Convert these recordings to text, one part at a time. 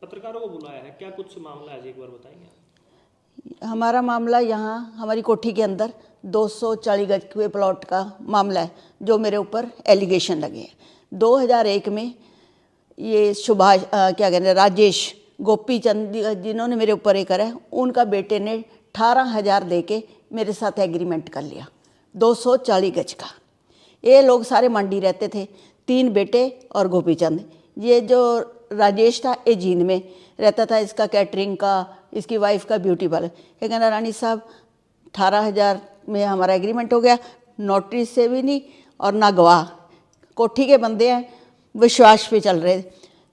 पत्रकारों को बुलाया है, क्या कुछ मामला है जी, एक बार बताएंगे? हमारा मामला यहाँ हमारी कोठी के अंदर 240 गज के प्लॉट का मामला है, जो मेरे ऊपर एलिगेशन लगे हैं। 2001 में ये सुभाष क्या कहते हैं, राजेश गोपी चंद, जिन्होंने मेरे ऊपर ये करा है, उनका बेटे ने 18,000 दे के मेरे साथ एग्रीमेंट कर लिया 240 गज का। ये लोग सारे मंडी रहते थे, 3 बेटे और गोपी चंद। ये जो राजेश था ये जींद में रहता था, इसका कैटरिंग का, इसकी वाइफ का ब्यूटी पार्लर। ये कहना रानी साहब 18,000 में हमारा एग्रीमेंट हो गया, नोटिस से भी नहीं और ना गवाह, कोठी के बंदे हैं, विश्वास पे चल रहे।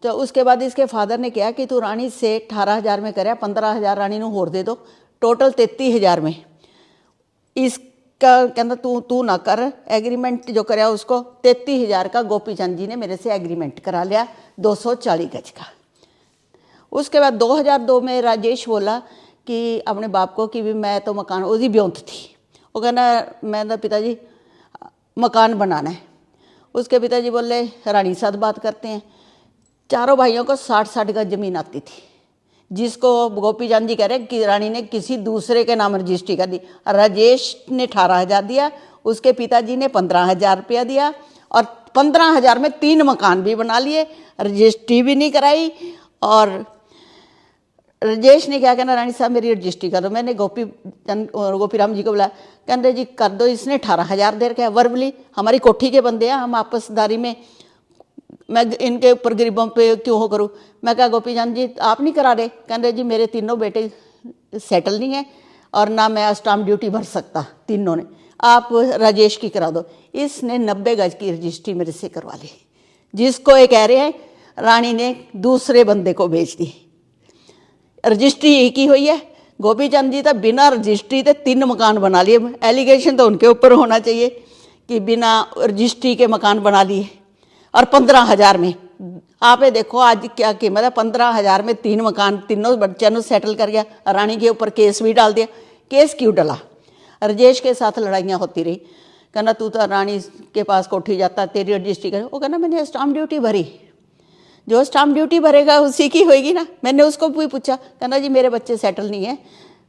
तो उसके बाद इसके फादर ने कहा कि तू रानी से 18,000 में करे, 15,000 रानी नू होर दे दो, टोटल 33,000 में। इसका कहना तू ना कर एग्रीमेंट, जो कराया उसको 33,000 का गोपी चंद जी ने मेरे से एग्रीमेंट करा लिया 240 गज का। उसके बाद 2002 में राजेश बोला कि अपने बाप को कि भी मैं तो मकान, उसकी ब्योंत थी, वो कहना मैं तो पिताजी मकान बनाना है। उसके पिताजी बोले रानी साथ बात करते हैं। चारों भाइयों को 60-60 गज जमीन आती थी, जिसको गोपी चंद जी कह रहे कि रानी ने किसी दूसरे के नाम रजिस्ट्री कर दी। राजेश ने 18,000 दिया, उसके पिताजी ने 15,000 रुपया दिया और 15,000 में 3 मकान भी बना लिए, रजिस्ट्री भी नहीं कराई। और राजेश ने क्या कहना, रानी साहब मेरी रजिस्ट्री कर दो। मैंने गोपी राम जी को बुलाया, कहते जी कर दो। इसने 18,000 दे रखा है वर्बली, हमारी कोठी के बंदे हैं, हम आपसदारी में, मैं इनके ऊपर गरीबों पे क्यों हो करूँ। मैं कहा गोपी चंद जी आप नहीं करा रहे, कहते जी मेरे तीनों बेटे सेटल नहीं है और ना मैं स्टाम्प ड्यूटी भर सकता, तीनों ने, आप राजेश की करा दो। इसने 90 गज की रजिस्ट्री मेरे से करवा ली, जिसको ये कह रहे हैं रानी ने दूसरे बंदे को बेच दी। रजिस्ट्री एक ही हुई है। गोपी चंद जी तो बिना रजिस्ट्री के 3 मकान बना लिए। एलिगेशन तो उनके ऊपर होना चाहिए कि बिना रजिस्ट्री के मकान बना लिए और 15,000 में। आप ये देखो आज क्या कीमत है, 15,000 में 3 मकान, तीनों बच्चों ने सेटल कर गया। रानी के ऊपर केस भी डाल दिया। केस क्यों डला? राजेश के साथ लड़ाइयाँ होती रही, कहना तू तो रानी के पास कोठी जाता, तेरी रजिस्ट्री कर। वो कहना मैंने स्टाम्प ड्यूटी भरी, जो स्टाम्प ड्यूटी भरेगा उसी की होएगी ना। मैंने उसको भी पूछा, कहना जी मेरे बच्चे सेटल नहीं है,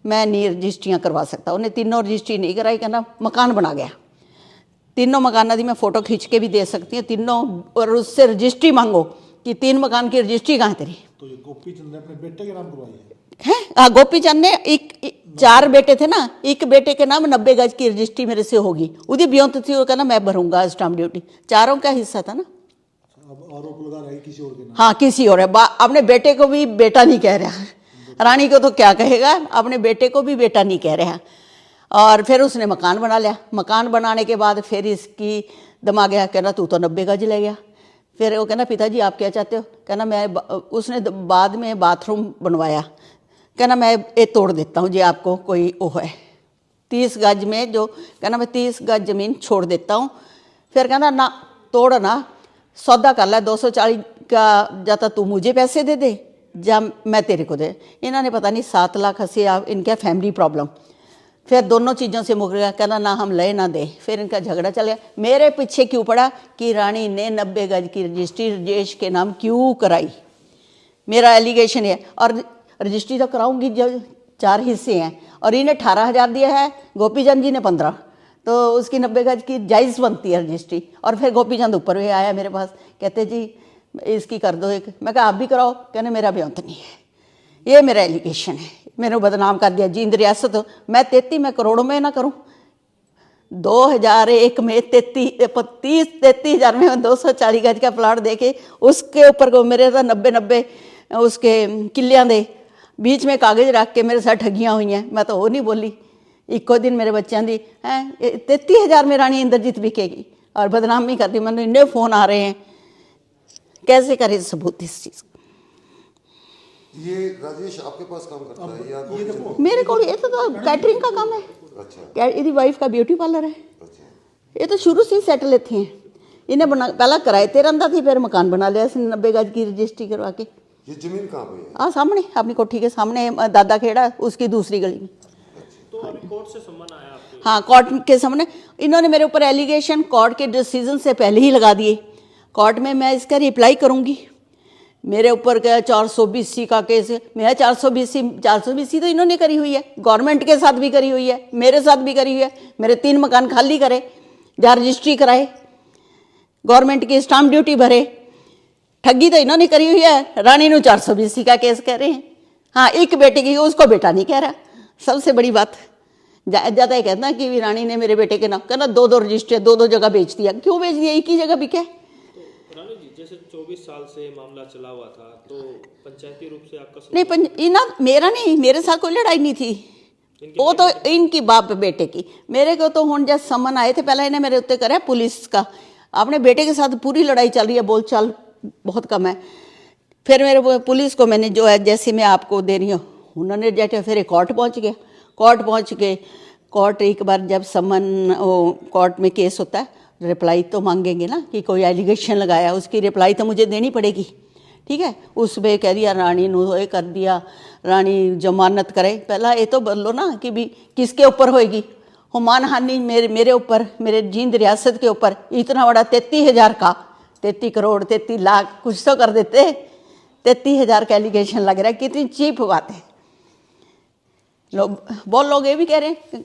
मैं नहीं रजिस्ट्रियाँ करवा सकता। उन्हें तीनों रजिस्ट्री नहीं कराई, कहना मकान बना गया। तीनों मकानों की मैं फ़ोटो खींच के भी दे सकती हूँ तीनों, और उससे रजिस्ट्री मांगो कि 3 मकान की रजिस्ट्री कहाँ तेरी। तो ये गोपी चंद ने अपने बेटे के नाम करवाई है? हाँ, गोपी चंद ने 4 बेटे थे ना, एक बेटे के नाम 90 गज की रजिस्ट्री मेरे से होगी, उसकी ब्योंत थी, वो कहना मैं भरूंगा स्टाम्प ड्यूटी। चारों का हिस्सा था ना। अब आरोप लगा रहा है किसी और के नाम। हाँ किसी और है। अपने बेटे को भी बेटा नहीं कह रहा, रानी को तो क्या कहेगा, अपने बेटे को भी बेटा नहीं कह रहा। और फिर उसने मकान बना लिया। मकान बनाने के बाद फिर इसकी दिमाग गया, कहना तू तो 90 गज ले गया। फिर वो कहना पिताजी आप क्या चाहते हो, कहना मैं, उसने बाद में बाथरूम बनवाया, कहना मैं ये तोड़ देता हूँ जी, आपको कोई वो है 30 गज में, जो कहना मैं 30 गज जमीन छोड़ देता हूँ। फिर कहना ना तोड़ ना, सौदा कर ला 240 का, जाता तू मुझे पैसे दे दे या मैं तेरे को दे। इन्होंने पता नहीं 7 लाख अस्सी, इनका फैमिली प्रॉब्लम, फिर दोनों चीज़ों से मुक गया। कहना ना हम ले ना दे। फिर इनका झगड़ा चल गया। मेरे पीछे क्यों पड़ा कि रानी ने 90 गज की रजिस्ट्री राजेश के नाम क्यों कराई, मेरा एलिगेशन है। और रजिस्ट्री तो कराऊंगी, जो 4 हिस्से हैं, और इन्हें 18,000 दिया है, गोपी चंद जी ने 15, तो उसकी 90 गज की जायज़ बनती है रजिस्ट्री। और फिर गोपी चंद ऊपर भी आया मेरे पास, कहते जी इसकी कर दो एक। मैं कहा आप भी कराओ, कहने मेरा ब्योंत नहीं है। ये मेरा एलिगेशन है, मैंने बदनाम कर दिया जींद रियासत। मैं 33 करोड़ों में ना करूं, 2001 में 33,000 में 240 गज का प्लाट देके उसके ऊपर को मेरे तो 90 उसके किलियां दे बीच में कागज रख के मेरे साथ ठगियां हुई हैं। मैं तो वो नहीं बोली। इको दिन मेरे बच्चों की हैं 33,000 में रानी इंद्रजीत बिकेगी और बदनामी करती। मैंने इन्ने फ़ोन आ रहे हैं, कैसे करे सबूत इस चीज़। ये राजेश आपके पास काम करता है या मेरे को ये तो कैटरिंग का काम है। अच्छा। इसकी वाइफ का ब्यूटी पार्लर है। अच्छा। ये तो शुरू से ही सेटल थे। इन्हें पहला किराए ते रहता थी, फिर मकान बना लिया इसने 90 गज की रजिस्ट्री करवा के। ये जमीन कहाँ पे है? हाँ सामने, अपनी कोठी के सामने, दादा खेड़ा उसकी दूसरी गली में। तो अभी कोर्ट से सम्मन आया आपको? हाँ कोर्ट के सामने। इन्होंने मेरे ऊपर एलिगेशन कोर्ट के डिसीजन से पहले ही लगा दिए। कोर्ट में मैं इसका रिप्लाई करूँगी, मेरे ऊपर क्या 420 का केस है। मैं 420 तो इन्होंने करी हुई है, गवर्नमेंट के साथ भी करी हुई है, मेरे साथ भी करी हुई है। मेरे 3 मकान खाली करे, जहाँ रजिस्ट्री कराए, गवर्नमेंट की स्टाम्प ड्यूटी भरे। ठगी तो इन्होंने करी हुई है। रानी नू 420 का केस कह रहे हैं। हाँ, एक बेटे की, उसको बेटा नहीं कह रहा। सबसे बड़ी बात ज़्यादा ये कहना कि रानी ने मेरे बेटे के नाम, कहना 2 रजिस्ट्री 2 जगह बेच दिया। क्यों बेच दिया? एक ही जगह बिके। तो रानी जी, जैसे 24 साल से मामला चला हुआ था, तो पंचायती रूप से आपका नहीं, मेरा नहीं, मेरे साथ कोई लड़ाई नहीं थी। वो तो इनकी बाप बेटे की। मेरे को तो हुण जब समन आए थे, पहले इन्हें मेरे उत्ते करे पुलिस का, अपने बेटे के साथ पूरी लड़ाई चल रही है, बोलचाल बहुत कम है। फिर मेरे पुलिस को मैंने जो है, जैसे मैं आपको दे रही हूँ, उन्होंने जैसे फिर कोर्ट पहुँच गया। कोर्ट एक बार जब समन कोर्ट में केस होता है, रिप्लाई तो मांगेंगे ना कि कोई एलिगेशन लगाया, उसकी रिप्लाई तो मुझे देनी पड़ेगी। ठीक है, उसमें कह दिया रानी नू ये कर दिया, रानी जमानत करे। पहला ये तो बोलो ना कि भी किसके ऊपर होएगी। हो मानहानि मेरे ऊपर, मेरे जींद रियासत के ऊपर। इतना बड़ा 33,000 का, 33 करोड़ 33 लाख कुछ तो कर देते। 33,000 का एलिगेशन लग रहा है। कितनी चीप बात है। बहुत लोग ये भी कह रहे हैं